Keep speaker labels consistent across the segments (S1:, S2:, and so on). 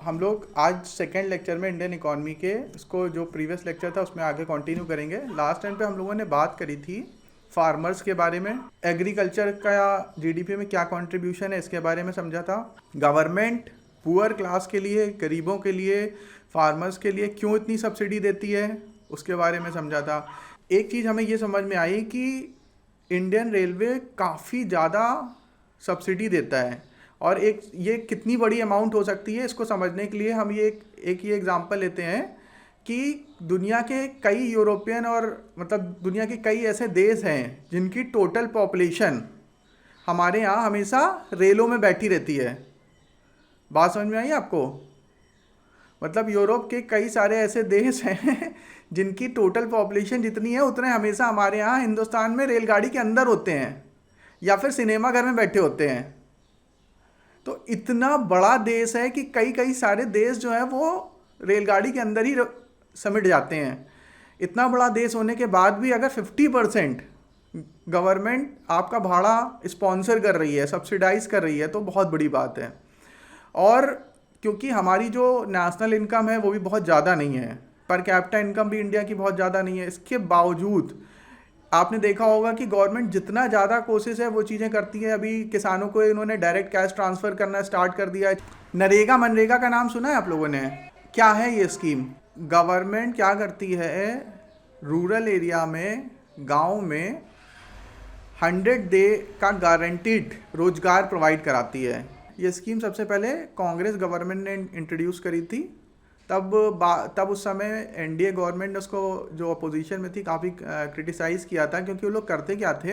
S1: हम लोग आज सेकेंड लेक्चर में इंडियन इकॉनमी के इसको जो प्रीवियस लेक्चर था उसमें आगे कंटिन्यू करेंगे। लास्ट टाइम पे हम लोगों ने बात करी थी फार्मर्स के बारे में, एग्रीकल्चर का जीडीपी में क्या कंट्रीब्यूशन है इसके बारे में समझा था। गवर्नमेंट पुअर क्लास के लिए, गरीबों के लिए, फार्मर्स के लिए क्यों इतनी सब्सिडी देती है उसके बारे में समझा था। एक चीज़ हमें ये समझ में आई कि इंडियन रेलवे काफ़ी ज़्यादा सब्सिडी देता है और एक ये कितनी बड़ी अमाउंट हो सकती है इसको समझने के लिए हम ये एक ये एग्जांपल लेते हैं कि दुनिया के कई यूरोपियन और मतलब दुनिया के कई ऐसे देश हैं जिनकी टोटल पॉपुलेशन हमारे यहाँ हमेशा रेलों में बैठी रहती है। बात समझ में आई आपको? मतलब यूरोप के कई सारे ऐसे देश हैं जिनकी टोटल पॉपुलेशन जितनी है उतने हमेशा हमारे यहाँ हिंदुस्तान में रेलगाड़ी के अंदर होते हैं या फिर सिनेमा घर में बैठे होते हैं। तो इतना बड़ा देश है कि कई कई सारे देश जो है वो रेलगाड़ी के अंदर ही समिट जाते हैं। इतना बड़ा देश होने के बाद भी अगर 50% गवर्नमेंट आपका भाड़ा स्पॉन्सर कर रही है, सब्सिडाइज कर रही है, तो बहुत बड़ी बात है। और क्योंकि हमारी जो नेशनल इनकम है वो भी बहुत ज़्यादा नहीं है, पर कैपिटा इनकम भी इंडिया की बहुत ज़्यादा नहीं है, इसके बावजूद आपने देखा होगा कि गवर्नमेंट जितना ज़्यादा कोशिश है वो चीज़ें करती है। अभी किसानों को इन्होंने डायरेक्ट कैश ट्रांसफ़र करना स्टार्ट कर दिया है। नरेगा मनरेगा का नाम सुना है आप लोगों ने? क्या है ये स्कीम? गवर्नमेंट क्या करती है, रूरल एरिया में, गांव में 100 डे का गारंटीड रोजगार प्रोवाइड कराती है। ये स्कीम सबसे पहले कांग्रेस गवर्नमेंट ने इंट्रोड्यूस करी थी। तब उस समय एनडीए गवर्नमेंट ने उसको, जो अपोजिशन में थी, काफ़ी क्रिटिसाइज़ किया था, क्योंकि वो लोग करते क्या थे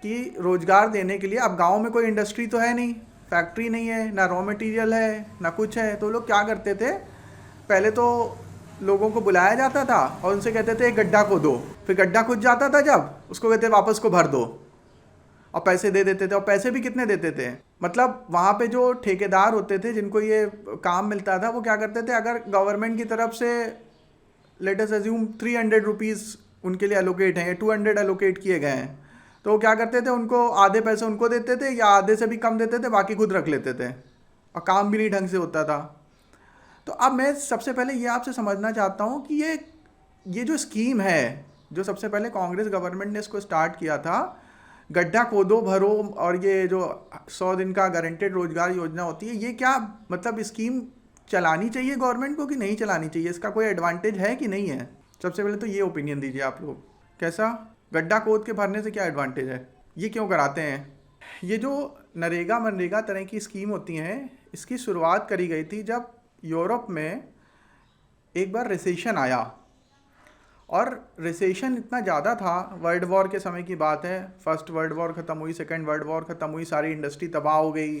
S1: कि रोज़गार देने के लिए, अब गांव में कोई इंडस्ट्री तो है नहीं, फैक्ट्री नहीं है, ना रॉ मटेरियल है, ना कुछ है, तो लोग क्या करते थे, पहले तो लोगों को बुलाया जाता था और उनसे कहते थे एक गड्ढा खोदो, फिर गड्ढा खुद जाता था, जब उसको कहते वापस को भर दो और पैसे दे देते थे। और पैसे भी कितने देते थे, मतलब वहाँ पे जो ठेकेदार होते थे जिनको ये काम मिलता था वो क्या करते थे, अगर गवर्नमेंट की तरफ से लेट अस अज्यूम 300 रुपीज़ उनके लिए एलोकेट हैं या 200 एलोकेट किए गए हैं, तो वो क्या करते थे, उनको आधे पैसे उनको देते थे या आधे से भी कम देते थे, बाकी खुद रख लेते थे और काम भी नहीं ढंग से होता था। तो अब मैं सबसे पहले ये आपसे समझना चाहता हूँ कि ये जो स्कीम है, जो सबसे पहले कांग्रेस गवर्नमेंट ने इसको स्टार्ट किया था, गड्ढा खोदो भरो, और ये जो 100 दिन का गारंटेड रोजगार योजना होती है, ये क्या मतलब स्कीम चलानी चाहिए गवर्नमेंट को कि नहीं चलानी चाहिए? इसका कोई एडवांटेज है कि नहीं है? सबसे पहले तो ये ओपिनियन दीजिए आप लोग। कैसा गड्ढा खोद के भरने से क्या एडवांटेज है? ये क्यों कराते हैं? ये जो नरेगा मनरेगा तरह की स्कीम होती हैं, इसकी शुरुआत करी गई थी जब यूरोप में एक बार रिसेशन आया, और रिसेशन इतना ज़्यादा था, वर्ल्ड वॉर के समय की बात है, फर्स्ट वर्ल्ड वॉर ख़त्म हुई, सेकंड वर्ल्ड वॉर ख़त्म हुई, सारी इंडस्ट्री तबाह हो गई,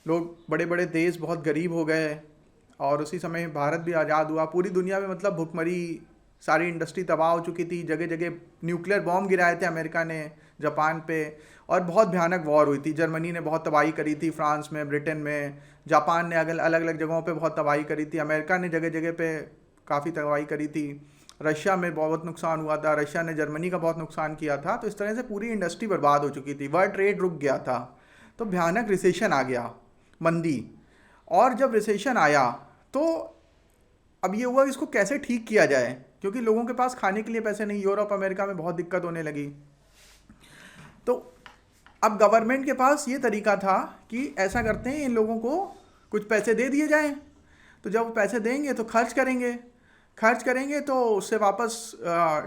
S1: लोग, बड़े बड़े देश बहुत गरीब हो गए, और उसी समय भारत भी आज़ाद हुआ। पूरी दुनिया में मतलब भुखमरी, सारी इंडस्ट्री तबाह हो चुकी थी, जगह जगह न्यूक्लियर बॉम्ब गिराए थे अमेरिका ने जापान पे, और बहुत भयानक वॉर हुई थी। जर्मनी ने बहुत तबाही करी थी, फ्रांस में, ब्रिटेन में, जापान ने अलग अलग जगहों पे बहुत तबाही करी थी, अमेरिका ने जगह जगह पे काफ़ी तबाही करी थी, रशिया में बहुत नुकसान हुआ था, रशिया ने जर्मनी का बहुत नुकसान किया था। तो इस तरह से पूरी इंडस्ट्री बर्बाद हो चुकी थी, वर्ल्ड ट्रेड रुक गया था, तो भयानक रिसेशन आ गया, मंदी। और जब रिसेशन आया तो अब ये हुआ इसको कैसे ठीक किया जाए, क्योंकि लोगों के पास खाने के लिए पैसे नहीं, यूरोप अमेरिका में बहुत दिक्कत होने लगी। तो अब गवर्नमेंट के पास ये तरीका था कि ऐसा करते हैं, इन लोगों को कुछ पैसे दे दिए जाएं, तो जब वो पैसे देंगे तो खर्च करेंगे तो उससे वापस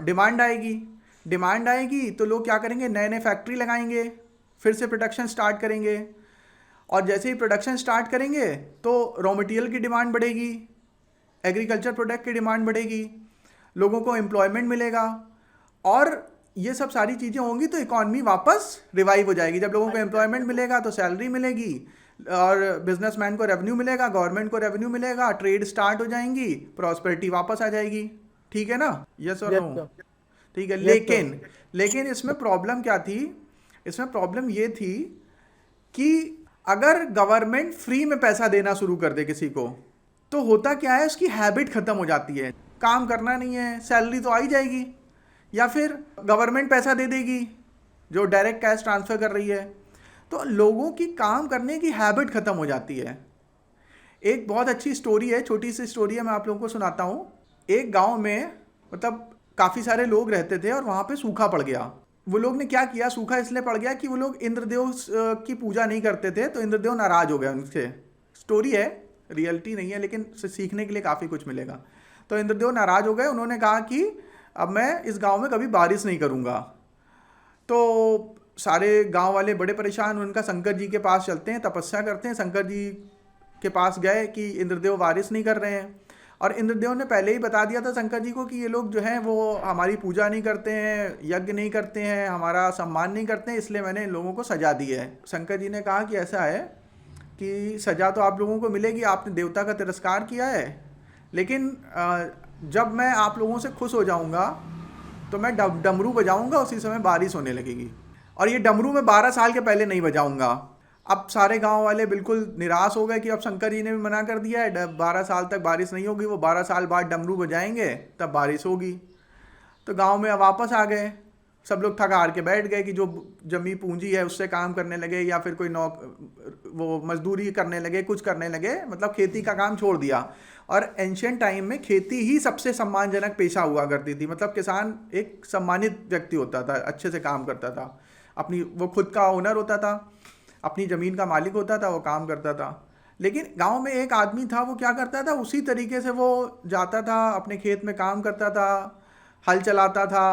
S1: डिमांड आएगी तो लोग क्या करेंगे, नए नए फैक्ट्री लगाएंगे, फिर से प्रोडक्शन स्टार्ट करेंगे, और जैसे ही प्रोडक्शन स्टार्ट करेंगे तो रॉ मटेरियल की डिमांड बढ़ेगी, एग्रीकल्चर प्रोडक्ट की डिमांड बढ़ेगी, लोगों को एम्प्लॉयमेंट मिलेगा, और ये सब सारी चीज़ें होंगी तो इकॉनमी वापस रिवाइव हो जाएगी। जब लोगों को एम्प्लॉयमेंट मिलेगा तो सैलरी मिलेगी, और बिजनेसमैन को रेवेन्यू मिलेगा, गवर्नमेंट को रेवेन्यू मिलेगा, ट्रेड स्टार्ट हो जाएंगी, प्रॉस्पेरिटी वापस आ जाएगी। ठीक है ना? यस और नो? ठीक है। लेकिन इसमें प्रॉब्लम क्या थी? इसमें प्रॉब्लम ये थी कि अगर गवर्नमेंट फ्री में पैसा देना शुरू कर दे किसी को, तो होता क्या है, उसकी हैबिट खत्म हो जाती है, काम करना नहीं है, सैलरी तो आ ही जाएगी, या फिर गवर्नमेंट पैसा दे देगी जो डायरेक्ट कैश ट्रांसफ़र कर रही है, तो लोगों की काम करने की हैबिट ख़त्म हो जाती है। एक बहुत अच्छी स्टोरी है, छोटी सी स्टोरी है, मैं आप लोगों को सुनाता हूँ। एक गांव में मतलब काफ़ी सारे लोग रहते थे और वहाँ पे सूखा पड़ गया। वो लोग ने क्या किया, सूखा इसलिए पड़ गया कि वो लोग इंद्रदेव की पूजा नहीं करते थे, तो इंद्रदेव नाराज हो गए उनसे। स्टोरी है, रियलिटी नहीं है, लेकिन सीखने के लिए काफ़ी कुछ मिलेगा। तो इंद्रदेव नाराज हो गए, उन्होंने कहा कि अब मैं इस गांव में कभी बारिश नहीं करूंगा। तो सारे गांव वाले बड़े परेशान, उनका शंकर जी के पास चलते हैं, तपस्या करते हैं। शंकर जी के पास गए कि इंद्रदेव बारिश नहीं कर रहे हैं, और इंद्रदेव ने पहले ही बता दिया था शंकर जी को कि ये लोग जो हैं वो हमारी पूजा नहीं करते हैं, यज्ञ नहीं करते हैं, हमारा सम्मान नहीं करते हैं, इसलिए मैंने इन लोगों को सजा दी है। शंकर जी ने कहा कि ऐसा है कि सजा तो आप लोगों को मिलेगी, आपने देवता का तिरस्कार किया है, लेकिन जब मैं आप लोगों से खुश हो जाऊंगा तो मैं डमरू बजाऊंगा, उसी समय बारिश होने लगेगी। और ये डमरू मैं 12 साल के पहले नहीं बजाऊंगा। अब सारे गांव वाले बिल्कुल निराश हो गए कि अब शंकर जी ने भी मना कर दिया है, 12 साल तक बारिश नहीं होगी, वो 12 साल बाद डमरू बजाएंगे तब बारिश होगी। तो गांव में वापस आ गए, सब लोग थक हार के बैठ गए कि जो जमी पूंजी है उससे काम करने लगे, या फिर कोई वो मजदूरी करने लगे, कुछ करने लगे, मतलब खेती का काम छोड़ दिया। और एंशियंट टाइम में खेती ही सबसे सम्मानजनक पेशा हुआ करती थी, मतलब किसान एक सम्मानित व्यक्ति होता था, अच्छे से काम करता था, अपनी वो खुद का ओनर होता था, अपनी ज़मीन का मालिक होता था, वो काम करता था। लेकिन गांव में एक आदमी था, वो क्या करता था, उसी तरीके से वो जाता था, अपने खेत में काम करता था, हल चलाता था,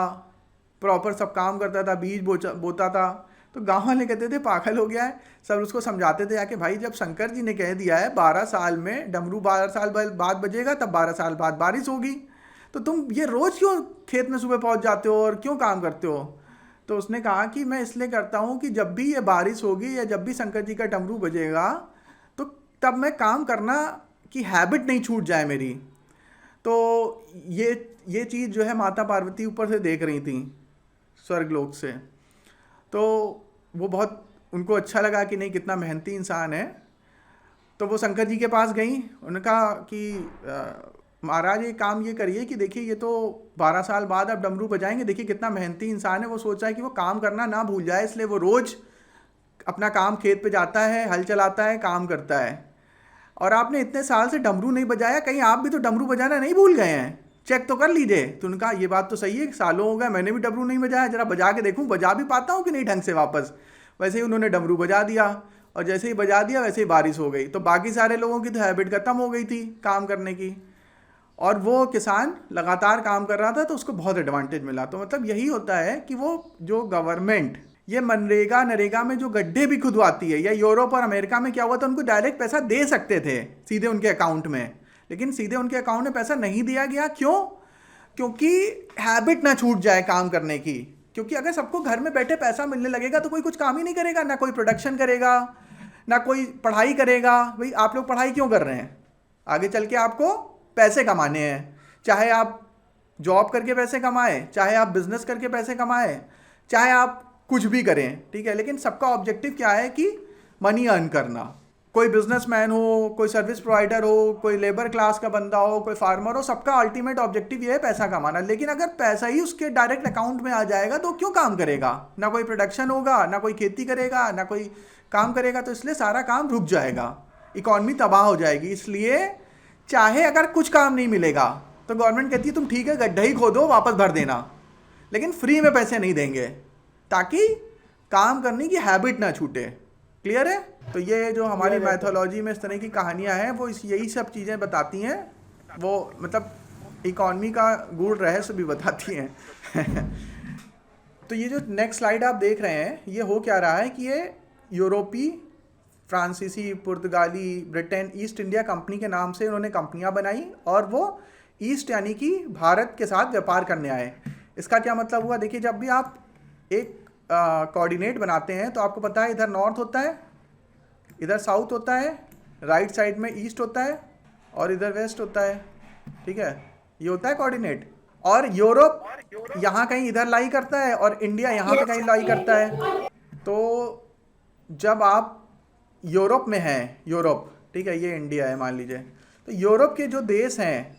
S1: प्रॉपर सब काम करता था, बीज बोता था। तो गांव वाले कहते थे पागल हो गया है। सब उसको समझाते थे आके, भाई जब शंकर जी ने कह दिया है 12 साल में डमरू 12 साल बाद बजेगा, तब 12 साल बाद बारिश होगी, तो तुम ये रोज़ क्यों खेत में सुबह पहुंच जाते हो और क्यों काम करते हो? तो उसने कहा कि मैं इसलिए करता हूँ कि जब भी ये बारिश होगी या जब भी शंकर जी का डमरू बजेगा, तो तब मैं काम करना की हैबिट नहीं छूट जाए मेरी। तो ये चीज़ जो है माता पार्वती ऊपर से देख रही थी, स्वर्गलोक से। तो वो बहुत उनको अच्छा लगा कि नहीं, कितना मेहनती इंसान है। तो वो शंकर जी के पास गई, उन्होंने कहा कि महाराज ये काम ये करिए कि देखिए ये तो 12 साल बाद अब डमरू बजाएंगे, देखिए कितना मेहनती इंसान है, वो सोच रहा है कि वो काम करना ना भूल जाए, इसलिए वो रोज़ अपना काम खेत पे जाता है, हल चलाता है, काम करता है। और आपने इतने साल से डमरू नहीं बजाया, कहीं आप भी तो डमरू बजाना नहीं भूल गए हैं, चेक तो कर लीजिए। तो उन्होंने कहा ये बात तो सही है, सालों हो गए मैंने भी डमरू नहीं बजाया, जरा बजा के देखूं बजा भी पाता हूं कि नहीं ढंग से वापस। वैसे ही उन्होंने डमरू बजा दिया, और जैसे ही बजा दिया वैसे ही बारिश हो गई। तो बाकी सारे लोगों की तो हैबिट खत्म हो गई थी काम करने की, और वो किसान लगातार काम कर रहा था, तो उसको बहुत एडवांटेज मिला। तो मतलब यही होता है कि वो जो गवर्नमेंट ये मनरेगा नरेगा में जो गड्ढे भी खुदवाती है, या यूरोप और अमेरिका में क्या हुआ था, उनको डायरेक्ट पैसा दे सकते थे सीधे उनके अकाउंट में, लेकिन सीधे उनके अकाउंट में पैसा नहीं दिया गया। क्यों? क्योंकि हैबिट ना छूट जाए काम करने की। क्योंकि अगर सबको घर में बैठे पैसा मिलने लगेगा तो कोई कुछ काम ही नहीं करेगा, ना कोई प्रोडक्शन करेगा, ना कोई पढ़ाई करेगा। भाई आप लोग पढ़ाई क्यों कर रहे हैं? आगे चल के आपको पैसे कमाने हैं, चाहे आप जॉब करके पैसे कमाएं, चाहे आप बिजनेस करके पैसे कमाएं, चाहे आप कुछ भी करें, ठीक है, लेकिन सबका ऑब्जेक्टिव क्या है कि मनी अर्न करना। कोई बिजनेसमैन हो, कोई सर्विस प्रोवाइडर हो, कोई लेबर क्लास का बंदा हो, कोई फार्मर हो, सबका अल्टीमेट ऑब्जेक्टिव ये है पैसा कमाना। लेकिन अगर पैसा ही उसके डायरेक्ट अकाउंट में आ जाएगा तो क्यों काम करेगा? ना कोई प्रोडक्शन होगा, ना कोई खेती करेगा, ना कोई काम करेगा, तो इसलिए सारा काम रुक जाएगा, इकॉनमी तबाह हो जाएगी। इसलिए चाहे अगर कुछ काम नहीं मिलेगा तो गवर्नमेंट कहती है तुम ठीक है गड्ढा ही खोदो, वापस भर देना, लेकिन फ्री में पैसे नहीं देंगे, ताकि काम करने की हैबिट ना छूटे। क्लियर है? तो ये जो हमारी मैथोलॉजी में इस तरह की कहानियां हैं, वो यही सब चीज़ें बताती हैं, वो मतलब इकॉनमी का गूढ़ रहस्य भी बताती हैं। तो ये जो नेक्स्ट स्लाइड आप देख रहे हैं, ये हो क्या रहा है कि ये यूरोपी, फ्रांसीसी, पुर्तगाली, ब्रिटेन, ईस्ट इंडिया कंपनी के नाम से उन्होंने कंपनियां बनाई, और वो ईस्ट यानी कि भारत के साथ व्यापार करने आए। इसका क्या मतलब हुआ? देखिए, जब भी आप एक कोऑर्डिनेट बनाते हैं तो आपको पता है इधर नॉर्थ होता है, इधर साउथ होता है, राइट साइड में ईस्ट होता है, और इधर वेस्ट होता है, ठीक है, ये होता है कोऑर्डिनेट। और यूरोप यहाँ कहीं इधर लाई करता है, और इंडिया यहाँ पे कहीं लाई करता है। तो जब आप यूरोप में हैं, यूरोप, ठीक है, ये इंडिया है मान लीजिए, तो यूरोप के जो देश हैं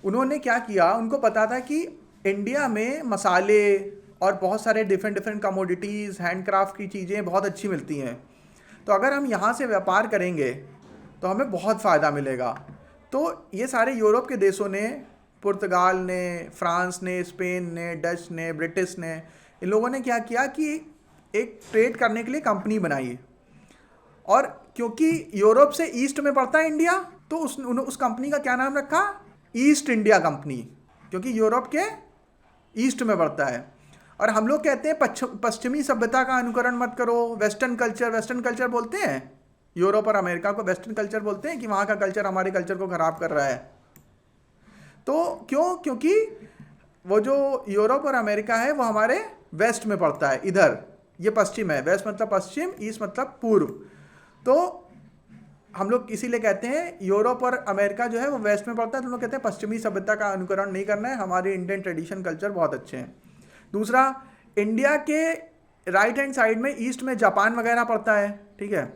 S1: उन्होंने क्या किया, उनको पता था कि इंडिया में मसाले और बहुत सारे डिफरेंट कमोडिटीज़, हैंडक्राफ्ट की चीज़ें बहुत अच्छी मिलती हैं। तो अगर हम यहाँ से व्यापार करेंगे तो हमें बहुत फ़ायदा मिलेगा। तो ये सारे यूरोप के देशों ने, पुर्तगाल ने, फ्रांस ने, स्पेन ने, डच ने, ब्रिटिश ने, इन लोगों ने क्या किया कि एक ट्रेड करने के लिए कंपनी बनाई। और क्योंकि यूरोप से ईस्ट में पड़ता है इंडिया, तो उस कंपनी का क्या नाम रखा, ईस्ट इंडिया कंपनी, क्योंकि यूरोप के ईस्ट में पड़ता है। और हम लोग कहते हैं पश्चिमी सभ्यता का अनुकरण मत करो, वेस्टर्न कल्चर बोलते हैं, यूरोप और अमेरिका को वेस्टर्न कल्चर बोलते हैं कि वहाँ का कल्चर हमारे कल्चर को ख़राब कर रहा है। तो क्यों? क्योंकि वो जो यूरोप और अमेरिका है वो हमारे वेस्ट में पड़ता है, इधर ये पश्चिम है, वेस्ट मतलब पश्चिम, ईस्ट मतलब पूर्व। तो हम लोग इसीलिए कहते हैं यूरोप और अमेरिका जो है वो वेस्ट में पड़ता है, तो हम लोग कहते हैं पश्चिमी सभ्यता का अनुकरण नहीं करना है, हमारे इंडियन ट्रेडिशन कल्चर बहुत अच्छे हैं। दूसरा, इंडिया के राइट हैंड साइड में ईस्ट में जापान वगैरह पड़ता है, ठीक है।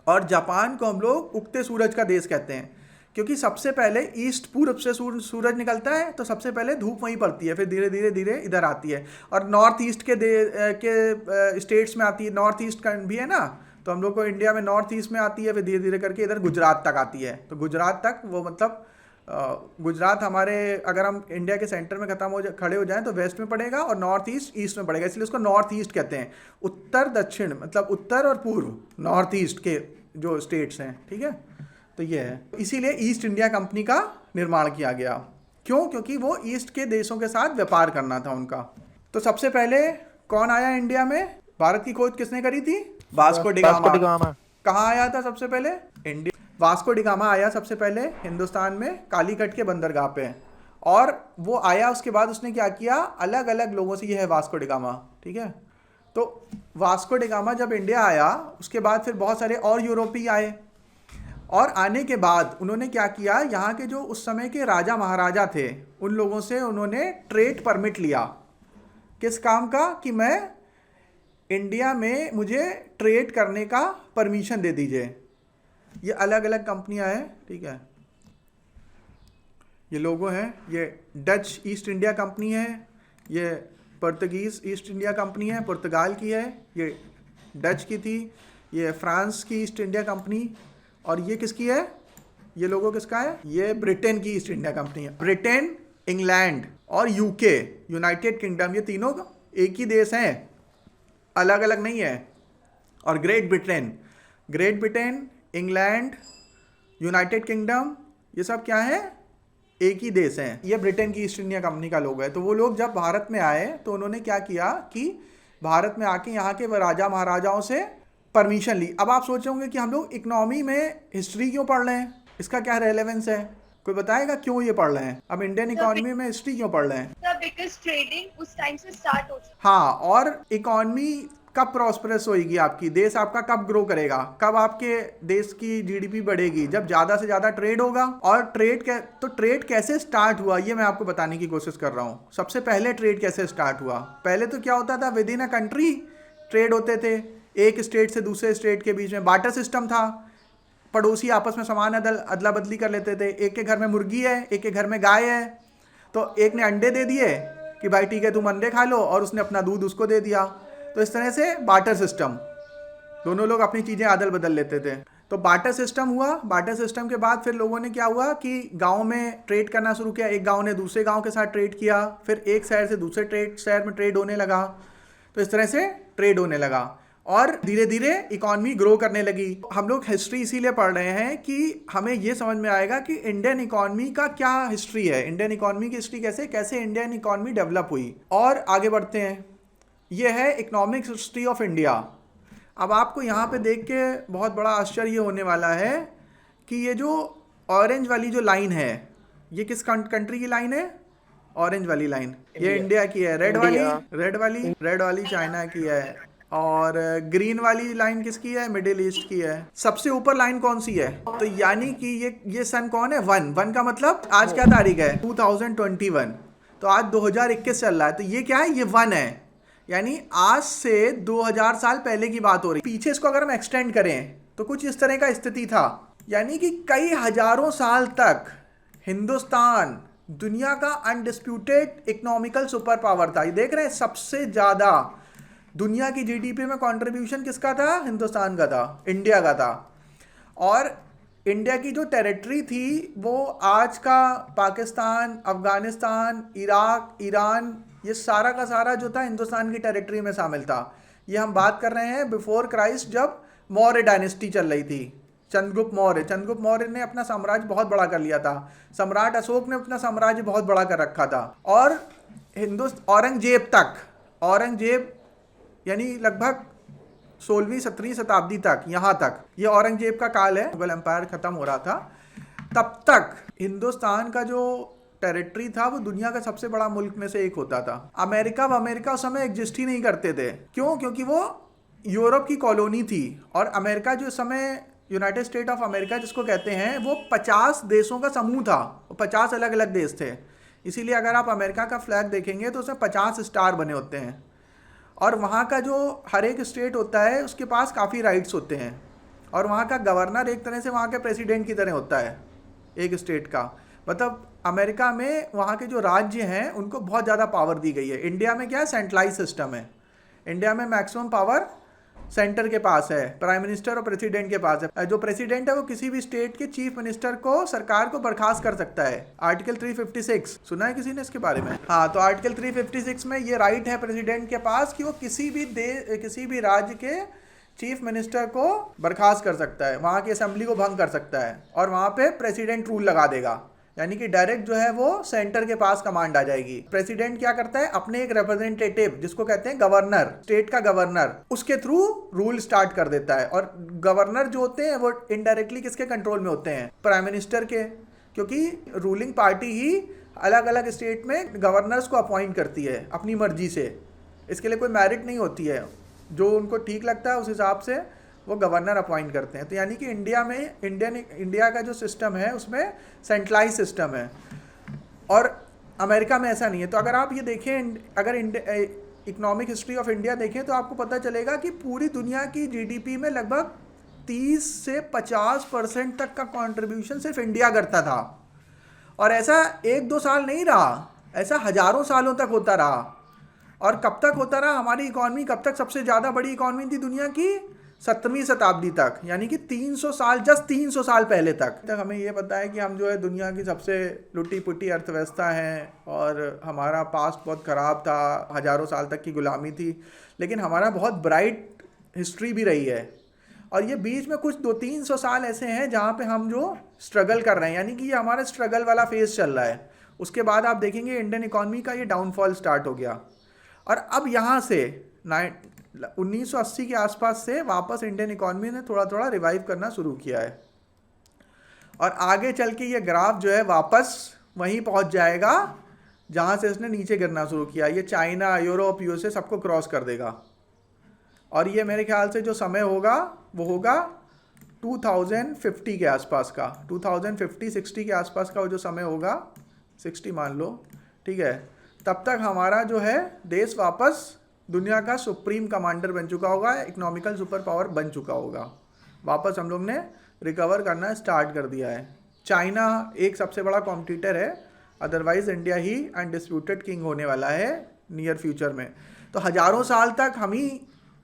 S1: और जापान को हम लोग उगते सूरज का देश कहते हैं, क्योंकि सबसे पहले ईस्ट पूर्व से सूरज निकलता है, तो सबसे पहले धूप वहीं पड़ती है, फिर धीरे धीरे धीरे इधर आती है। और नॉर्थ ईस्ट के स्टेट्स में आती है, नॉर्थ ईस्ट का भी है ना, तो हम लोग को इंडिया में नॉर्थ ईस्ट में आती है, फिर धीरे धीरे करके इधर गुजरात तक आती है। तो गुजरात तक वो मतलब गुजरात हमारे, अगर हम इंडिया के सेंटर में खड़े हो जाएं तो वेस्ट में पड़ेगा, और नॉर्थ ईस्ट ईस्ट में पड़ेगा, इसलिए उसको नॉर्थ ईस्ट कहते हैं। उत्तर दक्षिण मतलब उत्तर और पूर्व, नॉर्थ ईस्ट के जो स्टेट्स हैं, ठीक है। तो ये है, इसीलिए ईस्ट इंडिया कंपनी का निर्माण किया गया। क्यों? क्योंकि वो ईस्ट के देशों के साथ व्यापार करना था उनका। तो सबसे पहले कौन आया इंडिया में? भारत की खोज किसने करी थी? Vasco da Gama. कहाँ आया था सबसे पहले? इंडिया। वास्को डिगामा आया सबसे पहले हिंदुस्तान में कालीकट के बंदरगाह पे, और वो आया, उसके बाद उसने क्या किया, अलग अलग लोगों से, ये है वास्को डिगामा, ठीक है। तो वास्को डिगामा जब इंडिया आया, उसके बाद फिर बहुत सारे और यूरोपीय आए, और आने के बाद उन्होंने क्या किया, यहाँ के जो उस समय के राजा महाराजा थे उन लोगों से उन्होंने ट्रेड परमिट लिया। किस काम का? कि मैं इंडिया में मुझे ट्रेड करने का परमिशन दे दीजिए। ये अलग अलग कंपनियां हैं, ठीक है। ये लोगो हैं, ये डच ईस्ट इंडिया कंपनी है, ये पुर्तगीज ईस्ट इंडिया कंपनी है, पुर्तगाल की है, ये डच की थी, ये फ्रांस की ईस्ट इंडिया कंपनी, और ये किसकी है, ये लोगो किसका है, ये ब्रिटेन की ईस्ट इंडिया कंपनी है। ब्रिटेन, इंग्लैंड और यूके, यूनाइटेड किंगडम, ये तीनों एक ही देश हैं, अलग अलग नहीं है। और great Britain, England, United kingdom, ये सब क्या है, एक ही देश हैं। ये ब्रिटेन की ईस्ट इंडिया कंपनी का लोगो है। तो वो लोग जब भारत में आए तो उन्होंने क्या किया कि भारत में आके यहाँ के राजा महाराजाओं से परमिशन ली। अब आप सोचोगे कि हम लोग इकोनॉमी में हिस्ट्री क्यों पढ़ रहे हैं, इसका क्या रेलेवेंस है? कोई बताएगा क्यों ये पढ़ रहे हैं? अब इंडियन इकोनॉमी में हिस्ट्री क्यों पढ़ रहे हैं?
S2: बिकॉज़ ट्रेडिंग उस टाइम से स्टार्ट हो चुकी।
S1: हाँ, और इकोनॉमी कब प्रॉस्परस होएगी आपकी, देश आपका कब ग्रो करेगा, कब आपके देश की जीडीपी बढ़ेगी? जब ज़्यादा से ज़्यादा ट्रेड होगा। और ट्रेड कैसे स्टार्ट हुआ ये मैं आपको बताने की कोशिश कर रहा हूँ। सबसे पहले ट्रेड कैसे स्टार्ट हुआ? पहले तो क्या होता था, with in a country trade होते थे, एक स्टेट से दूसरे स्टेट के बीच में बार्टर सिस्टम था। पड़ोसी आपस में सामान अदला बदली कर लेते थे। एक के घर में मुर्गी है, एक के घर में गाय है, तो एक ने अंडे दे दिए कि भाई ठीक है तुम अंडे खा लो, और उसने अपना दूध उसको दे दिया। तो इस तरह से बार्टर सिस्टम, दोनों लोग अपनी चीज़ें अदल बदल लेते थे। तो बार्टर सिस्टम हुआ। बार्टर सिस्टम के बाद फिर लोगों ने क्या हुआ कि गांव में ट्रेड करना शुरू किया। एक गांव ने दूसरे गांव के साथ ट्रेड किया, फिर एक शहर से दूसरे शहर में ट्रेड होने लगा। तो इस तरह से ट्रेड होने लगा और धीरे धीरे इकॉनमी ग्रो करने लगी। हम लोग हिस्ट्री इसीलिए पढ़ रहे हैं कि हमें ये समझ में आएगा कि इंडियन इकॉनमी का क्या हिस्ट्री है, इंडियन इकॉनमी की हिस्ट्री कैसे इंडियन इकॉनमी डेवलप हुई। और आगे बढ़ते हैं। ये है इकोनॉमिक हिस्ट्री ऑफ इंडिया। अब आपको यहाँ पे देख के बहुत बड़ा आश्चर्य होने वाला है कि ये जो ऑरेंज वाली जो लाइन है, ये किस कंट्री की लाइन है? ऑरेंज वाली लाइन ये इंडिया की है। रेड वाली चाइना की है, और ग्रीन वाली लाइन किसकी है? मिडिल ईस्ट की है। सबसे ऊपर लाइन कौन सी है? तो यानी कि ये सन कौन है? वन का मतलब आज क्या तारीख है? 2021। तो आज 2021 चल रहा है, तो ये क्या है? ये वन है, यानी आज से 2000 साल पहले की बात हो रही। पीछे इसको अगर हम एक्सटेंड करें तो कुछ इस तरह का स्थिति था, यानी कि कई हजारों साल तक हिंदुस्तान दुनिया का अनडिस्प्यूटेड इकोनॉमिकल सुपर पावर था। ये देख रहे हैं, सबसे ज़्यादा दुनिया की जीडीपी में कंट्रीब्यूशन किसका था? हिंदुस्तान का था, इंडिया का था। और इंडिया की जो टेरिटरी थी वो आज का पाकिस्तान, अफगानिस्तान, इराक, ईरान, ये सारा का सारा जो था हिंदुस्तान की टेरिटरी में शामिल था। ये हम बात कर रहे हैं बिफोर क्राइस्ट, जब मौर्य डायनेस्टी चल रही थी। चंद्रगुप्त मौर्य ने अपना साम्राज्य बहुत बड़ा कर लिया था। सम्राट अशोक ने अपना साम्राज्य बहुत बड़ा कर रखा था। और औरंगजेब यानी लगभग 16वीं-17वीं शताब्दी तक, यहाँ तक ये औरंगजेब का काल है, मुगल एम्पायर खत्म हो रहा था। तब तक हिंदुस्तान का जो टेरिटरी था वो दुनिया का सबसे बड़ा मुल्क में से एक होता था। अमेरिका उस समय एग्जिस्ट ही नहीं करते थे। क्यों? क्योंकि वो यूरोप की कॉलोनी थी। और अमेरिका जो समय यूनाइटेड स्टेट ऑफ अमेरिका जिसको कहते हैं, वो 50 देशों का समूह था। 50 अलग अलग देश थे। इसीलिए अगर आप अमेरिका का फ्लैग देखेंगे तो उसमें 50 स्टार बने होते हैं। और वहाँ का जो हर एक स्टेट होता है उसके पास काफ़ी राइट्स होते हैं। और वहाँ का गवर्नर एक तरह से वहाँ के प्रेसिडेंट की तरह होता है एक स्टेट का। मतलब अमेरिका में वहाँ के जो राज्य हैं उनको बहुत ज़्यादा पावर दी गई है। इंडिया में क्या है, सेंट्रलाइज सिस्टम है। इंडिया में मैक्सिमम पावर सेंटर के पास है, प्राइम मिनिस्टर और प्रेसिडेंट के पास है। जो प्रेसिडेंट है वो किसी भी स्टेट के चीफ मिनिस्टर को, सरकार को बर्खास्त कर सकता है। आर्टिकल 356 सुना है किसी ने इसके बारे में? हाँ, तो आर्टिकल 356 में ये राइट है प्रेसिडेंट के पास कि वो किसी भी राज्य के चीफ मिनिस्टर को बर्खास्त कर सकता है, वहाँ की असेंबली को भंग कर सकता है, और वहाँ पे प्रेसिडेंट रूल लगा देगा। यानी कि डायरेक्ट जो है वो सेंटर के पास कमांड आ जाएगी। प्रेसिडेंट क्या करता है, अपने एक रिप्रेजेंटेटिव जिसको कहते हैं गवर्नर, स्टेट का गवर्नर, उसके थ्रू रूल स्टार्ट कर देता है। और गवर्नर जो होते हैं वो इनडायरेक्टली किसके कंट्रोल में होते हैं? प्राइम मिनिस्टर के। क्योंकि रूलिंग पार्टी ही अलग अलग स्टेट में गवर्नर्स को अपॉइंट करती है अपनी मर्जी से। इसके लिए कोई मेरिट नहीं होती है, जो उनको ठीक लगता है उस हिसाब से वो गवर्नर अपॉइंट करते हैं। तो यानी कि इंडिया का जो सिस्टम है उसमें सेंट्रलाइज सिस्टम है, और अमेरिका में ऐसा नहीं है। तो अगर आप ये देखें, अगर इकोनॉमिक हिस्ट्री ऑफ इंडिया देखें तो आपको पता चलेगा कि पूरी दुनिया की जीडीपी में लगभग 30 से 50% तक का कंट्रीब्यूशन सिर्फ इंडिया करता था। और ऐसा 1-2 साल नहीं रहा, ऐसा हजारों सालों तक होता रहा। और कब तक होता रहा? हमारी इकॉनमी कब तक सबसे ज़्यादा बड़ी इकॉनमी थी दुनिया की? 17वीं शताब्दी तक, यानी कि 300 साल, जस्ट 300 साल पहले तक हमें ये पता है कि हम जो है दुनिया की सबसे लुटी पुटी अर्थव्यवस्था हैं, और हमारा पास्ट बहुत ख़राब था, हज़ारों साल तक की गुलामी थी। लेकिन हमारा बहुत ब्राइट हिस्ट्री भी रही है। और ये बीच में कुछ 200-300 साल ऐसे हैं जहाँ पे हम जो स्ट्रगल कर रहे हैं, यानी कि ये हमारा स्ट्रगल वाला फेज़ चल रहा है। उसके बाद आप देखेंगे इंडियन इकॉनमी का ये डाउनफॉल स्टार्ट हो गया। और अब यहाँ से 1980 के आसपास से वापस इंडियन इकॉनमी ने थोड़ा थोड़ा रिवाइव करना शुरू किया है। और आगे चल के ये ग्राफ जो है वापस वहीं पहुंच जाएगा जहां से इसने नीचे गिरना शुरू किया। ये चाइना, यूरोप, यूएसए सबको क्रॉस कर देगा। और ये मेरे ख्याल से जो समय होगा वो होगा 2050 के आसपास का, 2050-60 के आसपास का वो जो समय होगा, 60 मान लो, ठीक है। तब तक हमारा जो है देश वापस दुनिया का सुप्रीम कमांडर बन चुका होगा, इकोनॉमिकल सुपर पावर बन चुका होगा। वापस हम लोग ने रिकवर करना स्टार्ट कर दिया है। चाइना एक सबसे बड़ा कॉम्पिटिटर है, अदरवाइज इंडिया ही अनडिस्प्यूटेड किंग होने वाला है नियर फ्यूचर में। तो हज़ारों साल तक हम ही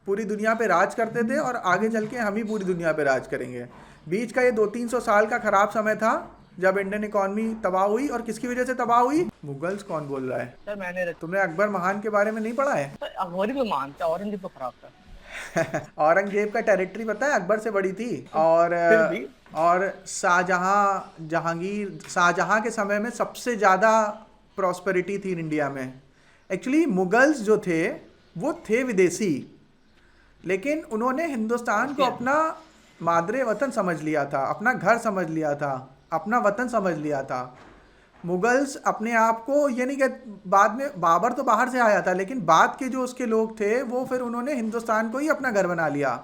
S1: पूरी दुनिया पे राज करते थे, और आगे चल के हम ही पूरी दुनिया पे राज करेंगे। बीच का ये 200-300 साल का ख़राब समय था जब इंडियन इकॉनमी तबाह हुई। और किसकी वजह से तबाह हुई? मुगल्स। कौन बोल रहा है?
S3: सर
S1: तुमने अकबर महान के बारे में नहीं पढ़ा है?
S3: अकबर भी महान था, औरंगजेब तो खराब था।
S1: औरंगजेब का टेरिटरी पता है अकबर से बड़ी थी। और शाहजहां के समय में सबसे ज़्यादा प्रॉस्पेरिटी थी इंडिया में। एक्चुअली मुगल्स जो थे वो थे विदेशी, लेकिन उन्होंने हिंदुस्तान को अपना मादरे वतन समझ लिया था, अपना घर समझ लिया था, अपना वतन समझ लिया था। मुगल्स अपने आप को, यानी कि बाद में बाबर तो बाहर से आया था, लेकिन बाद के जो उसके लोग थे वो फिर उन्होंने हिंदुस्तान को ही अपना घर बना लिया।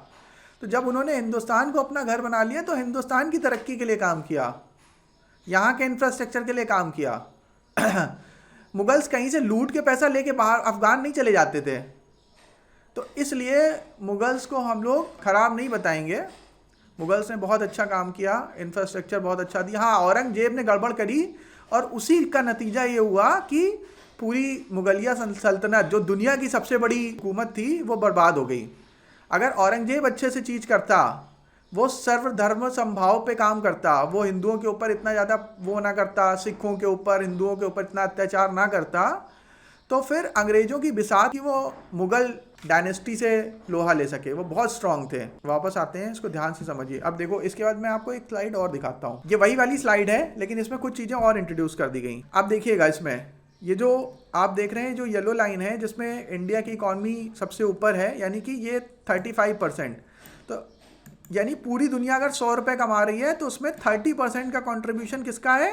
S1: तो जब उन्होंने हिंदुस्तान को अपना घर बना लिया तो हिंदुस्तान की तरक्की के लिए काम किया, यहाँ के इंफ्रास्ट्रक्चर के लिए काम किया। मुगल्स कहीं से लूट के पैसा लेके बाहर अफगान नहीं चले जाते थे। तो इसलिए मुगल्स को हम लोग ख़राब नहीं बताएंगे। मुगल्स ने बहुत अच्छा काम किया, इंफ्रास्ट्रक्चर बहुत अच्छा दिया। हाँ, औरंगजेब ने गड़बड़ करी, और उसी का नतीजा ये हुआ कि पूरी मुगलिया सल्तनत जो दुनिया की सबसे बड़ी हुकूमत थी वो बर्बाद हो गई। अगर औरंगजेब अच्छे से चीज़ करता, वो सर्वधर्म समभाव पे काम करता, वो हिंदुओं के ऊपर इतना ज़्यादा वो ना करता, सिखों के ऊपर हिंदुओं के ऊपर इतना अत्याचार ना करता, तो फिर अंग्रेजों की बिसात की वो मुगल डायनेस्टी से लोहा ले सके, वो बहुत स्ट्रांग थे। वापस आते हैं, इसको ध्यान से समझिए। अब देखो इसके बाद मैं आपको एक स्लाइड और दिखाता हूँ, ये वही वाली स्लाइड है लेकिन इसमें कुछ चीज़ें और इंट्रोड्यूस कर दी गई। आप देखिएगा इसमें ये जो आप देख रहे हैं जो येलो लाइन है जिसमें इंडिया की इकॉनमी सबसे ऊपर है, यानी कि ये 35%, तो यानी पूरी दुनिया अगर 100 रुपये कमा रही है तो उसमें 30% का कंट्रीब्यूशन किसका है?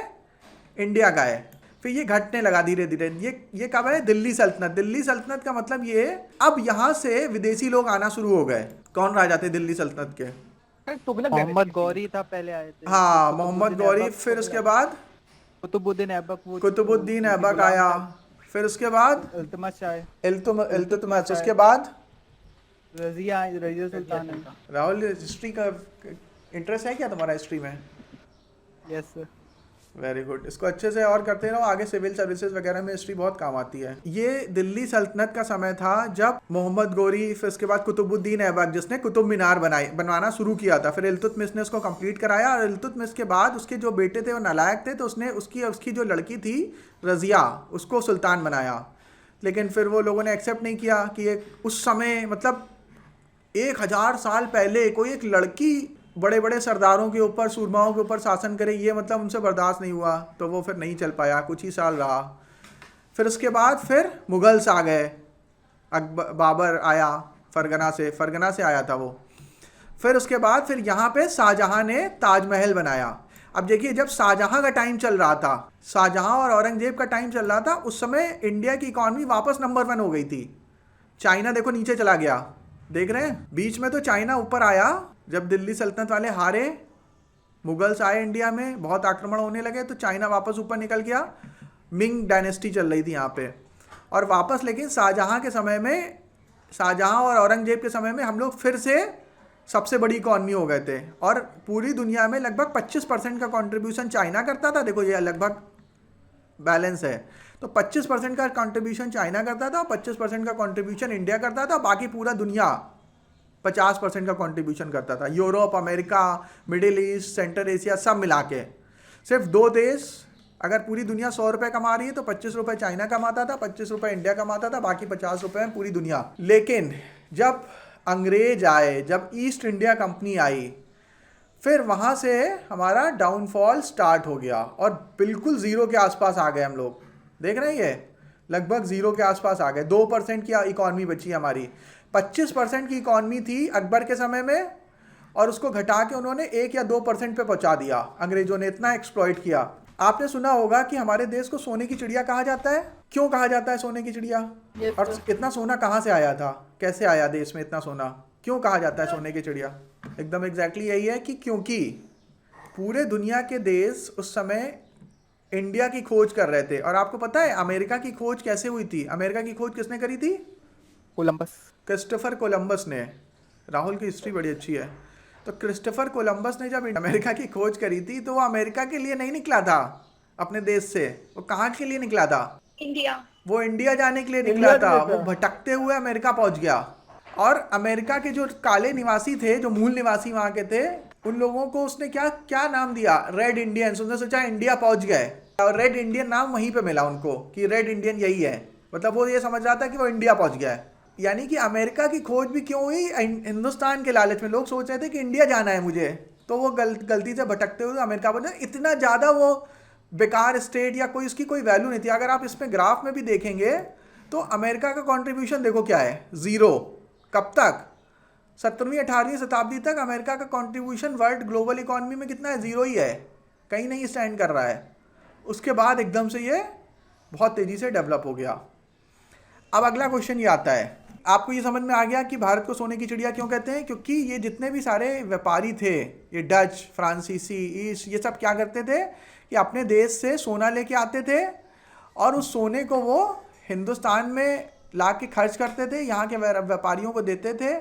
S1: इंडिया का है। फिर ये घटने लगा धीरे धीरे। ये कब है? दिल्ली सल्तनत। दिल्ली सल्तनत का मतलब ये अब यहाँ से विदेशी लोग आना शुरू हो गए। कौन राजा थे दिल्ली सल्तनत के?
S3: तुगलक
S4: मोहम्मद गौरी था पहले आए थे।
S1: हाँ, मोहम्मद गौरी। फिर उसके बाद
S4: कुतुबुद्दीन ऐबक।
S1: कुतुबुद्दीन ऐबक आया। फिर उसके बाद इल्तुतमिश। उसके बाद
S4: रजिया सुल्तान।
S1: राहुल, हिस्ट्री का इंटरेस्ट है क्या तुम्हारा हिस्ट्री में?
S4: Yes sir.
S1: वेरी गुड, इसको अच्छे से और करते रहो, आगे सिविल सर्विसेज वगैरह में हिस्ट्री बहुत काम आती है। ये दिल्ली सल्तनत का समय था जब मोहम्मद गौरी, फिर उसके बाद कुतुबुद्दीन ऐबक जिसने कुतुब मीनार बनवाना शुरू किया था, फिर इल्तुतमिश ने उसको कंप्लीट कराया, और इल्तुतमिश के बाद उसके जो बेटे थे वो नालायक थे, तो उसने उसकी जो लड़की थी रजिया, उसको सुल्तान बनाया। लेकिन फिर वो लोगों ने एक्सेप्ट नहीं किया कि एक उस समय मतलब 1000 साल पहले कोई एक लड़की बड़े बड़े सरदारों के ऊपर, सूरमाओं के ऊपर शासन करे, ये मतलब उनसे बर्दाश्त नहीं हुआ, तो वो फिर नहीं चल पाया, कुछ ही साल रहा। फिर उसके बाद फिर मुगल्स आ गए, बाबर आया फरगना से आया था वो। फिर उसके बाद फिर यहाँ पे शाहजहाँ ने ताजमहल बनाया। अब देखिए जब शाहजहाँ का टाइम चल रहा था, शाहजहाँ और औरंगजेब का टाइम चल रहा था, उस समय इंडिया की इकॉनमी वापस नंबर 1 हो गई थी। चाइना देखो नीचे चला गया, देख रहे हैं? बीच में तो चाइना ऊपर आया जब दिल्ली सल्तनत वाले हारे, मुगल्स आए इंडिया में, बहुत आक्रमण होने लगे, तो चाइना वापस ऊपर निकल गया। मिंग डायनेस्टी चल रही थी यहाँ पे, और वापस लेकिन शाहजहाँ के समय में, शाहजहाँ और औरंगजेब के समय में हम लोग फिर से सबसे बड़ी इकॉनमी हो गए थे, और पूरी दुनिया में लगभग 25% का कंट्रीब्यूशन चाइना करता था। देखो ये लगभग बैलेंस है, तो 25% का कंट्रीब्यूशन चाइना करता था, 25% का कंट्रीब्यूशन इंडिया करता था, बाकी पूरा दुनिया 50% का कंट्रीब्यूशन करता था। Europe, America, middle east, central Asia सब मिला के। सिर्फ 2 देश, अगर पूरी दुनिया 100 रुपये कमा रही है तो 25 रुपये चाइना कमाता था, 25 रुपये इंडिया कमाता था, बाकी 50 रुपये में पूरी दुनिया। लेकिन जब अंग्रेज आए, जब ईस्ट इंडिया कंपनी आई, फिर वहाँ से हमारा डाउनफॉल स्टार्ट हो गया, और बिल्कुल ज़ीरो के आसपास आ गए हम लोग। देख रहे हैं, ये लगभग ज़ीरो के आसपास आ गए। 2% की इकॉनमी बची हमारी। 25% की इकॉनमी थी अकबर के समय में, और उसको घटा के उन्होंने 1 या 2% पे पहुंचा दिया। अंग्रेजों ने इतना एक्सप्लॉइट किया। आपने सुना होगा कि हमारे देश को सोने की चिड़िया कहा जाता है। क्यों कहा जाता है सोने की चिड़िया? और इतना सोना कहाँ से आया था, कैसे आया देश में इतना सोना, क्यों कहा जाता है सोने की चिड़िया? एकदम एग्जैक्टली यही है कि क्योंकि पूरे दुनिया के देश उस समय इंडिया की खोज कर रहे थे। और आपको पता है अमेरिका की खोज कैसे हुई थी? अमेरिका की खोज किसने करी थी?
S4: कोलंबस।
S1: क्रिस्टोफर कोलंबस ने। राहुल की हिस्ट्री बड़ी अच्छी है। तो क्रिस्टोफर कोलंबस ने जब अमेरिका की खोज करी थी तो वो अमेरिका के लिए नहीं निकला था अपने देश से। वो कहाँ के लिए निकला था?
S2: इंडिया।
S1: वो इंडिया जाने के लिए निकला था। वो भटकते हुए अमेरिका पहुंच गया, और अमेरिका के जो काले निवासी थे, जो मूल निवासी वहाँ के थे, उन लोगों को उसने क्या नाम दिया? Red Indians. उसने सोचा इंडिया पहुंच गए, और रेड इंडियन नाम वहीं पे मिला उनको कि रेड इंडियन यही है। मतलब वो ये समझ रहा था कि वो इंडिया पहुंच गया है। यानी कि अमेरिका की खोज भी क्यों हुई? हिंदुस्तान के लालच में। लोग सोच रहे थे कि इंडिया जाना है मुझे, तो वो गलती से भटकते हुए अमेरिका पहुंचे। इतना ज़्यादा वो बेकार स्टेट या कोई उसकी कोई वैल्यू नहीं थी। अगर आप इसमें ग्राफ में भी देखेंगे तो अमेरिका का कंट्रीब्यूशन देखो क्या है, 0। कब तक? 17वीं 18वीं शताब्दी तक अमेरिका का कंट्रीब्यूशन वर्ल्ड ग्लोबल इकॉनमी में कितना है? 0 ही है, कहीं नहीं स्टैंड कर रहा है। उसके बाद एकदम से ये बहुत तेज़ी से डेवलप हो गया। अब अगला क्वेश्चन ये आता है, आपको ये समझ में आ गया कि भारत को सोने की चिड़िया क्यों कहते हैं? क्योंकि ये जितने भी सारे व्यापारी थे, ये डच, फ्रांसीसी, ईस्ट, ये सब क्या करते थे कि अपने देश से सोना लेके आते थे, और उस सोने को वो हिंदुस्तान में ला के खर्च करते थे, यहाँ के व्यापारियों को देते थे,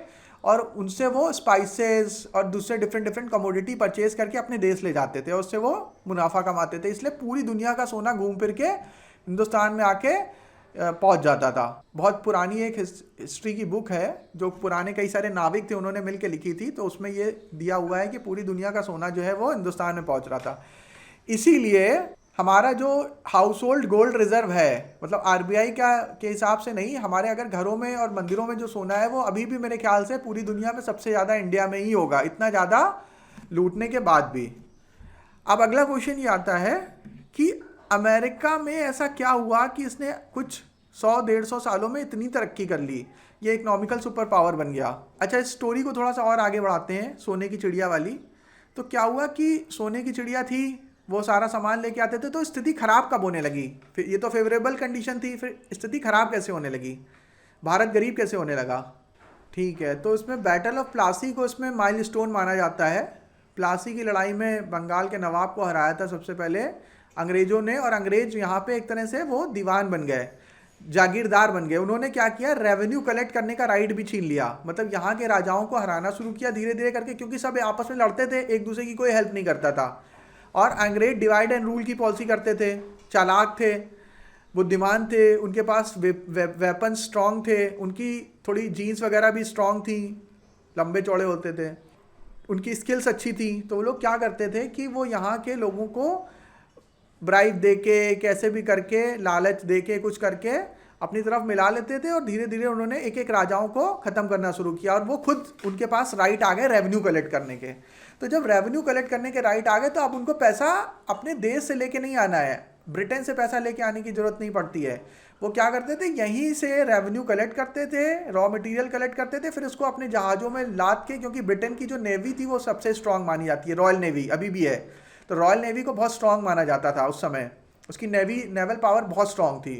S1: और उनसे वो स्पाइसेस और दूसरे डिफरेंट कमोडिटी परचेज करके अपने देश ले जाते थे, और उससे वो मुनाफा कमाते थे। इसलिए पूरी दुनिया का सोना घूम फिर के हिंदुस्तान में आके पहुंच जाता था। बहुत पुरानी एक हिस्ट्री की बुक है जो पुराने कई सारे नाविक थे उन्होंने मिलकर लिखी थी, तो उसमें ये दिया हुआ है कि पूरी दुनिया का सोना जो है वो हिंदुस्तान में पहुंच रहा था। इसीलिए हमारा जो हाउस होल्ड गोल्ड रिजर्व है, मतलब आरबीआई का के हिसाब से नहीं, हमारे अगर घरों में और मंदिरों में जो सोना है वो अभी भी मेरे ख्याल से पूरी दुनिया में सबसे ज़्यादा इंडिया में ही होगा, इतना ज़्यादा लूटने के बाद भी। अब अगला क्वेश्चन ये आता है कि अमेरिका में ऐसा क्या हुआ कि इसने कुछ 100-150 सालों में इतनी तरक्की कर ली, ये इकोनॉमिकल सुपर पावर बन गया। अच्छा, इस स्टोरी को थोड़ा सा और आगे बढ़ाते हैं, सोने की चिड़िया वाली। तो क्या हुआ कि सोने की चिड़िया थी, वो सारा सामान लेके आते थे, तो स्थिति खराब कब होने लगी? फिर ये तो फेवरेबल कंडीशन थी, फिर स्थिति खराब कैसे होने लगी? भारत गरीब कैसे होने लगा? ठीक है, तो इसमें बैटल ऑफ प्लासी को इसमें माइलस्टोन माना जाता है। प्लासी की लड़ाई में बंगाल के नवाब को हराया था सबसे पहले अंग्रेजों ने, और अंग्रेज यहाँ पे एक तरह से वो दीवान बन गए, जागीरदार बन गए। उन्होंने क्या किया, रेवेन्यू कलेक्ट करने का राइट भी छीन लिया, मतलब यहाँ के राजाओं को हराना शुरू किया धीरे धीरे करके, क्योंकि सब आपस में लड़ते थे, एक दूसरे की कोई हेल्प नहीं करता था। और अंग्रेज डिवाइड एंड रूल की पॉलिसी करते थे, चालाक थे, बुद्धिमान थे, उनके पास वेपन स्ट्रांग थे, उनकी थोड़ी जीन्स वगैरह भी स्ट्रांग थी, लंबे चौड़े होते थे, उनकी स्किल्स अच्छी थी। तो वो लोग क्या करते थे कि वो यहाँ के लोगों को ब्राइब दे के, कैसे भी करके, लालच दे के, कुछ करके अपनी तरफ मिला लेते थे, और धीरे धीरे उन्होंने एक एक राजाओं को ख़त्म करना शुरू किया, और वो खुद उनके पास राइट आ गए रेवेन्यू कलेक्ट करने के। तो जब रेवेन्यू कलेक्ट करने के राइट आ गए, तो अब उनको पैसा अपने देश से लेके नहीं आना है, ब्रिटेन से पैसा लेके आने की ज़रूरत नहीं पड़ती है। वो क्या करते थे, यहीं से रेवेन्यू कलेक्ट करते थे, रॉ मटेरियल कलेक्ट करते थे, फिर उसको अपने जहाज़ों में लाद के, क्योंकि ब्रिटेन की जो नेवी थी वो सबसे स्ट्रांग मानी जाती है, रॉयल नेवी अभी भी है, तो रॉयल नेवी को बहुत स्ट्रांग माना जाता था उस समय, उसकी नेवल पावर बहुत स्ट्रांग थी।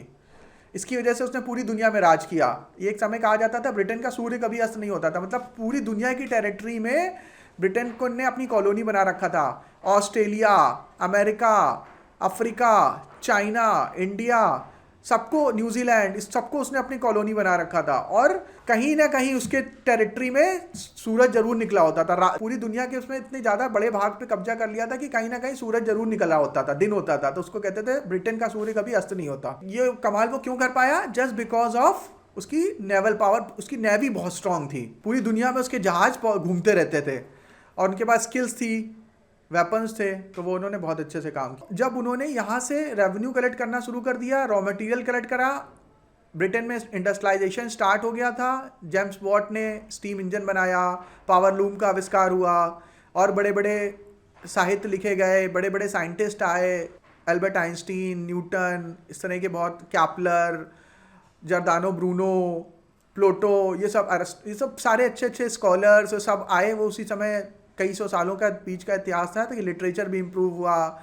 S1: इसकी वजह से उसने पूरी दुनिया में राज किया। एक समय कहा जाता था ब्रिटेन का सूर्य कभी अस्त नहीं होता था, मतलब पूरी दुनिया की टेरिटरी में ब्रिटेन को ने अपनी कॉलोनी बना रखा था। Australia, America, Africa, China, India, सबको, न्यूजीलैंड, इस सबको उसने अपनी कॉलोनी बना रखा था, और कहीं ना कहीं उसके टेरिटरी में सूरज जरूर निकला होता था। पूरी दुनिया के उसमें इतने ज़्यादा बड़े भाग पे कब्जा कर लिया था कि कहीं ना कहीं सूरज जरूर निकला होता था, दिन होता था, तो उसको कहते थे ब्रिटेन का सूर्य कभी अस्त नहीं होता। ये कमाल वो क्यों कर पाया? जस्ट बिकॉज ऑफ उसकी नेवल पावर, उसकी नेवी बहुत स्ट्रांग थी, पूरी दुनिया में उसके जहाज घूमते रहते थे, और उनके पास स्किल्स थी, वेपन्स थे, तो वो उन्होंने बहुत अच्छे से काम किया। जब उन्होंने यहाँ से रेवेन्यू कलेक्ट करना शुरू कर दिया, रॉ मटेरियल कलेक्ट करा, ब्रिटेन में इंडस्ट्रियलाइजेशन स्टार्ट हो गया था, जेम्स वॉट ने स्टीम इंजन बनाया, पावर लूम का आविष्कार हुआ, और बड़े बड़े साहित्य लिखे गए, बड़े बड़े साइंटिस्ट आए, एल्बर्ट आइंस्टीन, न्यूटन, इस तरह के बहुत, कैपलर, जर्दानो ब्रूनो, प्लूटो, ये सब सारे अच्छे अच्छे स्कॉलर्स सब आए। वो उसी समय कई सौ सालों का बीच का इतिहास था, तो कि लिटरेचर भी इम्प्रूव हुआ,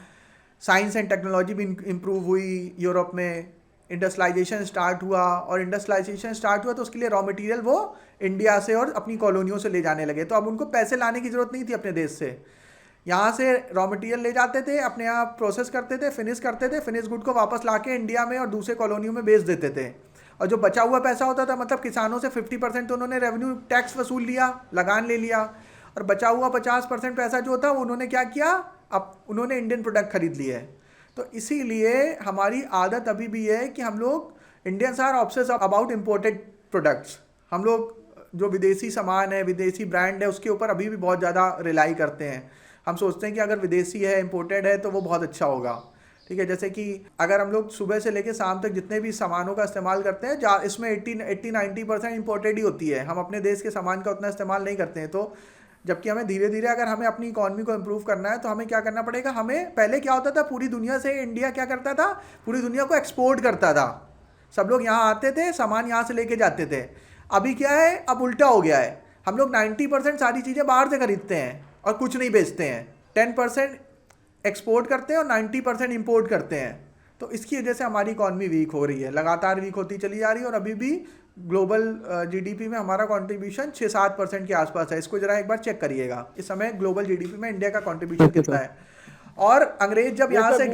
S1: साइंस एंड टेक्नोलॉजी भी इम्प्रूव हुई, यूरोप में इंडस्ट्रियलाइजेशन स्टार्ट हुआ, और इंडस्ट्रियलाइजेशन स्टार्ट हुआ तो उसके लिए रॉ मटेरियल वो इंडिया से और अपनी कॉलोनियों से ले जाने लगे। तो अब उनको पैसे लाने की ज़रूरत नहीं थी अपने देश से, यहाँ से रॉ मटेरियल ले जाते थे, अपने यहाँ प्रोसेस करते थे, फिनिश करते थे, फिनिश गुड को वापस ला के इंडिया में और दूसरे कॉलोनियों में बेच देते थे। और जो बचा हुआ पैसा होता था, मतलब किसानों से 50% तो उन्होंने रेवेन्यू टैक्स वसूल लिया, लगान ले लिया, और बचा हुआ 50% पैसा जो था वो उन्होंने क्या किया, अब उन्होंने इंडियन प्रोडक्ट खरीद लिए है। तो इसीलिए हमारी आदत अभी भी है कि हम लोग Indians are obsessed about imported products. हम लोग जो विदेशी सामान है, विदेशी ब्रांड है, उसके ऊपर अभी भी बहुत ज़्यादा रिलाई करते हैं। हम सोचते हैं कि अगर विदेशी है, इम्पोर्टेड है, तो वो बहुत अच्छा होगा। ठीक है, जैसे कि अगर हम लोग सुबह से लेकर शाम तक जितने भी सामानों का इस्तेमाल करते हैं, इसमें 80-90% इम्पोर्टेड ही होती है, हम अपने देश के सामान का उतना इस्तेमाल नहीं करते हैं। तो जबकि हमें धीरे धीरे, अगर हमें अपनी इकॉनमी को इम्प्रूव करना है, तो हमें क्या करना पड़ेगा, हमें पहले क्या होता था, पूरी दुनिया से इंडिया क्या करता था, पूरी दुनिया को एक्सपोर्ट करता था, सब लोग यहाँ आते थे, सामान यहाँ से लेके जाते थे। अभी क्या है, अब उल्टा हो गया है, हम लोग 90% सारी चीज़ें बाहर से खरीदते हैं और कुछ नहीं बेचते हैं, 10% एक्सपोर्ट करते हैं और 90% इंपोर्ट करते हैं। तो इसकी वजह से हमारी इकॉनमी वीक हो रही है, लगातार वीक होती चली जा रही है, और अभी भी ग्लोबल जीडीपी में हमारा कंट्रीब्यूशन 6-7% के आसपास है। इसको जरा एक बार चेक करिएगा, इस समय ग्लोबल जीडीपी में इंडिया का कंट्रीब्यूशन कितना है। और अंग्रेज जब यहाँ से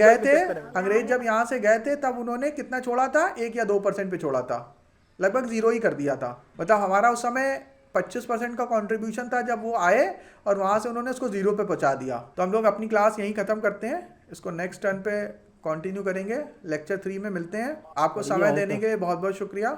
S1: गए थे, तब उन्होंने कितना छोड़ा था, 1 या 2% पे छोड़ा था, लगभग 0 ही कर दिया था। मतलब हमारा उस समय 25% का कंट्रीब्यूशन था जब वो आए, और वहाँ से उन्होंने उसको 0 पे पहुँचा दिया। तो हम लोग अपनी क्लास यहीं ख़त्म करते हैं, इसको नेक्स्ट टर्न पे कंटिन्यू करेंगे। लेक्चर 3 में मिलते हैं। आपको
S4: बढ़िया
S1: समय
S4: है
S1: देने
S4: तो।
S1: के लिए बहुत बहुत शुक्रिया।